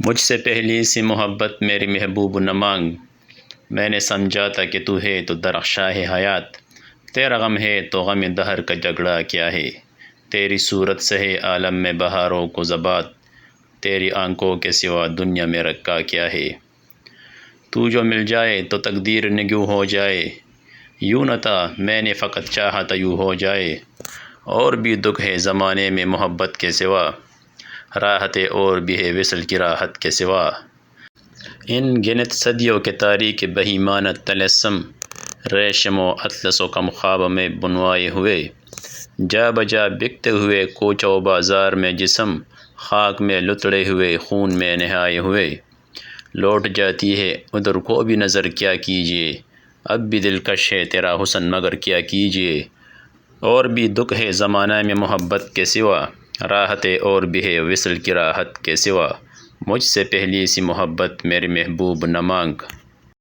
مجھ سے پہلی سی محبت میری محبوب نہ مانگ، میں نے سمجھا تھا کہ تو ہے تو درخشاں حیات، تیرا غم ہے تو غم دہر کا جھگڑا کیا ہے، تیری صورت سے ہے عالم میں بہاروں کو ذبات، تیری آنکھوں کے سوا دنیا میں رکھا کیا ہے۔ تو جو مل جائے تو تقدیر نگوں ہو جائے، یوں نہ تھا میں نے فقط چاہا تھا یوں ہو جائے، اور بھی دکھ ہے زمانے میں محبت کے سوا، راحت اور بھی ہے وصل کی راحت کے سوا۔ ان گنت صدیوں کے تاریک بہیمانہ طلسم، ریشم و اطلس و کم خواب میں بنوائے ہوئے، جا بجا بکتے ہوئے کوچہ و بازار میں جسم، خاک میں لتڑے ہوئے خون میں نہائے ہوئے، لوٹ جاتی ہے ادھر کو بھی نظر کیا کیجیے، اب بھی دلکش ہے تیرا حسن مگر کیا کیجیے، اور بھی دکھ ہے زمانہ میں محبت کے سوا، راحت اور بھی ہے وصل کی راحت کے سوا، مجھ سے پہلی سی محبت میری محبوب نہ مانگ۔